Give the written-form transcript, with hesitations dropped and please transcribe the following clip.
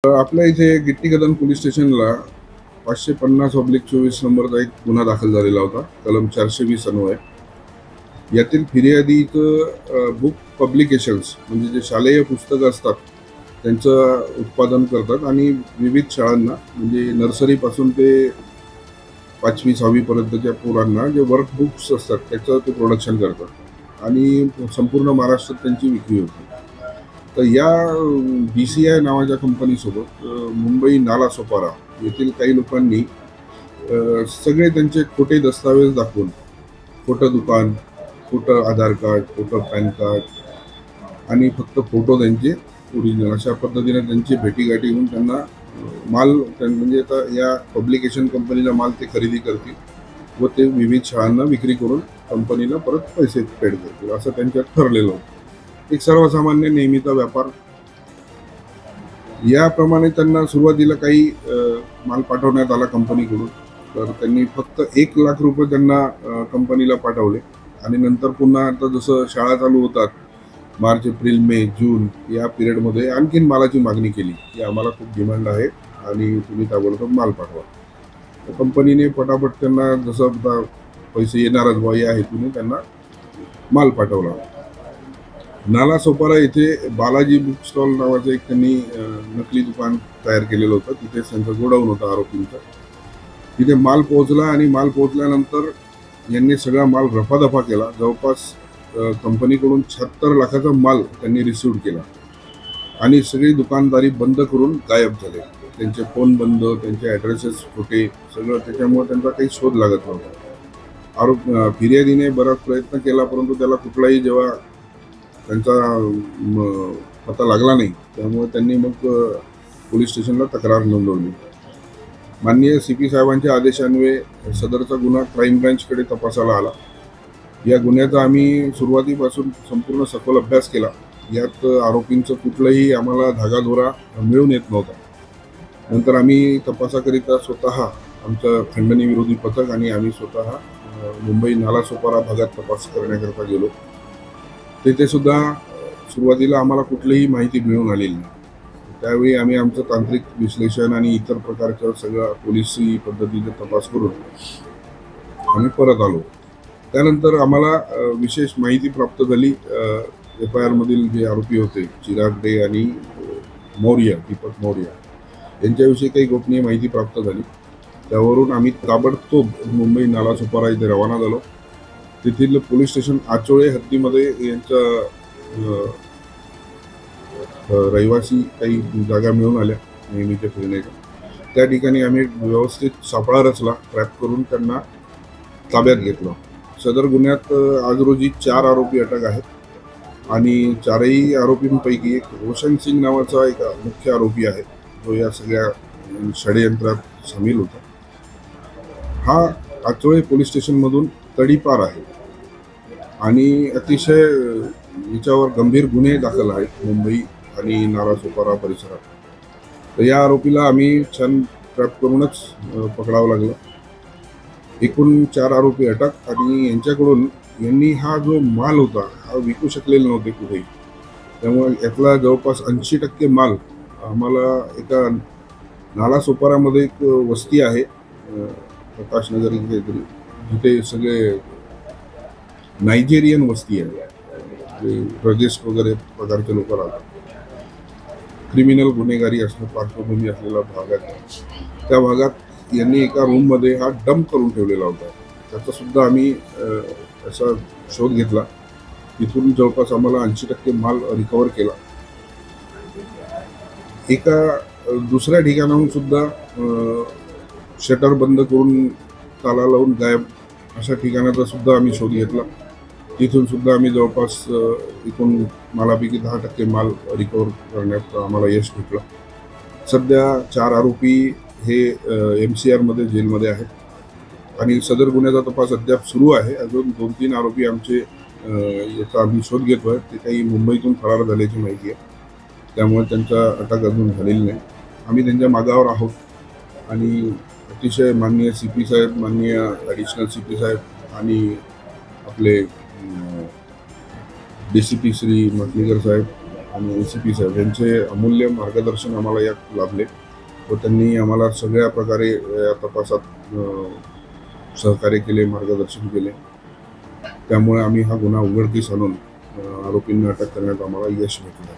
आपल्या इथे गिट्टीकदन पोलीस स्टेशनला 550/24 नंबरचा एक गुन्हा दाखल झालेला होता, कलम 420 अन्वये. यातील फिर्यादीचं बुक पब्लिकेशन्स म्हणजे जे शालेय पुस्तकं असतात त्यांचं उत्पादन करतात आणि विविध शाळांना म्हणजे नर्सरीपासून ते 5वी-6वी पर्यंतच्या पोरांना जे वर्क बुक्स असतात त्याचं ते प्रोडक्शन करतात आणि संपूर्ण महाराष्ट्रात त्यांची विक्री होते. तर या BCI नावाच्या कंपनीसोबत मुंबई नालासोपारा येथील काही लोकांनी सगळे त्यांचे खोटे दस्तावेज दाखवून खोटं दुकान, खोटं आधार कार्ड, खोटं पॅन कार्ड आणि फक्त फोटो त्यांचे ओरिजिनल अशा पद्धतीने त्यांची भेटीगाठी होऊन त्यांना माल म्हणजे आता या पब्लिकेशन कंपनीला माल ते खरेदी करतील व ते विविध शाळांना विक्री करून कंपनीला परत पैसे पेड करतील असं त्यांच्यात ठरलेलं होतं. एक सर्वसामान्य नेहमीचा व्यापार. याप्रमाणे त्यांना सुरुवातीला काही माल पाठवण्यात आला कंपनीकडून. तर त्यांनी फक्त 1,00,000 रुपये त्यांना कंपनीला पाठवले आणि नंतर पुन्हा आता जसं शाळा चालू होतात मार्च, एप्रिल, मे, जून या पिरियडमध्ये आणखीन मालाची मागणी केली की आम्हाला खूप डिमांड आहे आणि तुम्ही ताबडतोब माल पाठवा. तर कंपनीने पटापट त्यांना जसं आता पैसे येणारच बुवा या हेतूने त्यांना माल पाठवला. नालासोपारा येथे बालाजी बुक स्टॉल नावाचं एक त्यांनी नकली दुकान तयार केलेलं होतं. तिथे त्यांचं गोडाऊन होतं आरोपींचं. तिथे माल पोहोचला आणि माल पोहोचल्यानंतर यांनी सगळा माल रफादफा केला. जवळपास कंपनीकडून 76 लाखाचा माल त्यांनी रिसिव्ह केला आणि सगळी दुकानदारी बंद करून गायब झाले. त्यांचे फोन बंद, त्यांचे ॲड्रेसेस खोटे, सगळं. त्याच्यामुळे त्यांचा काही शोध लागत नव्हता. फिर्यादीने बराच प्रयत्न केला परंतु त्याला कुठलाही जेव्हा त्यांचा पत्ता लागला नाही त्यामुळे त्यांनी मग पोलीस स्टेशनला तक्रार नोंदवली. माननीय CP साहेबांच्या आदेशान्वये सदरचा गुन्हा क्राईम ब्रँचकडे तपासाला आला. या गुन्ह्याचा आम्ही सुरुवातीपासून संपूर्ण सखोल अभ्यास केला. यात आरोपींचं कुठलंही आम्हाला धागाधोरा मिळून येत नव्हता. नंतर आम्ही तपासाकरिता स्वतः आमचं खंडणी विरोधी पथक आणि आम्ही स्वतः मुंबई नालासोपारा भागात तपास करण्याकरता गेलो. तेथे सुद्धा सुरुवातीला आम्हाला कुठलीही माहिती मिळून आलेली नाही. त्यावेळी आम्ही आमचं तांत्रिक विश्लेषण आणि इतर प्रकारच्या सगळ्या पोलिसी पद्धतीने तपास करून आम्ही परत आलो. त्यानंतर आम्हाला विशेष माहिती प्राप्त झाली. FIR मधील जे आरोपी होते चिराग डे आणि दीपक मौर्य यांच्याविषयी काही गोपनीय माहिती प्राप्त झाली. त्यावरून आम्ही ताबडतोब मुंबई नालासोपारा इथे रवाना झालो. तेथील पोलीस स्टेशन आचोळे हद्दीमध्ये यांच्या रहिवासी काही जागा मिळून आल्या नेहमीच्या फिरण्याच्या. त्या ठिकाणी आम्ही व्यवस्थित सापळा रचला, ट्रॅप करून त्यांना ताब्यात घेतलं. सदर गुन्ह्यात आज रोजी 4 आरोपी अटक आहेत आणि 4ही आरोपींपैकी एक रोशन सिंग नावाचा एक मुख्य आरोपी आहे जो या सगळ्या षडयंत्रात सामील होता. हा आचोळे पोलीस स्टेशनमधून तडीपार आहे आणि अतिशय याच्यावर गंभीर गुन्हे दाखल आहेत मुंबई आणि नालासोपारा परिसरात. तर या आरोपीला आम्ही छान ट्रॅप करूनच पकडावं लागलं. एकूण 4 आरोपी अटक आणि यांनी हा जो माल होता हा विकू शकलेला नव्हते कुठेही. त्यामुळे यातला जवळपास 80% माल आम्हाला एका नालासोपारामध्ये एक वस्ती आहे प्रकाश नगर काहीतरी, जिथे सगळे नायजेरियन वस्ती आहे, ड्रगिस्ट वगैरे प्रकारचे लोक राहतात. क्रिमिनल गुन्हेगारी असणं पार्श्वभूमी असलेला भाग आहे. त्या भागात यांनी एका रूममध्ये हा डंप करून ठेवलेला होता. त्याचा सुद्धा आम्ही असा शोध घेतला. तिथून जवळपास आम्हाला 80% माल रिकवर केला. एका दुसऱ्या ठिकाणाहून सुद्धा शटर बंद करून ताला लावून गायब अशा ठिकाणाचा सुद्धा आम्ही शोध घेतला. तिथून सुद्धा आम्ही जवळपास एकूण मालापैकी 10% माल रिकवर करण्यात आम्हाला यश भेटलं. सध्या 4 आरोपी हे MCR मध्ये जेलमध्ये आहेत आणि सदर गुन्ह्याचा तपास अद्याप सुरू आहे. अजून 2-3 आरोपी आमचे याचा आम्ही शोध घेतो आहे. ते काही मुंबईतून फरार झाल्याची माहिती आहे, त्यामुळे त्यांचा अटक अजून झालेली नाही. आम्ही त्यांच्या मागावर आहोत आणि अतिशय माननीय CP साहेब, माननीय ॲडिशनल CP साहेब आणि आपले DCP श्री मटणीकर साहेब आणि ACP साहेब यांचे अमूल्य मार्गदर्शन आम्हाला यात लाभले व त्यांनी आम्हाला सगळ्या प्रकारे या तपासात सहकार्य केले, मार्गदर्शन केले. त्यामुळे आम्ही हा गुन्हा उघडकीस आणून आरोपींना अटक करण्यात आम्हाला यश भेटलं.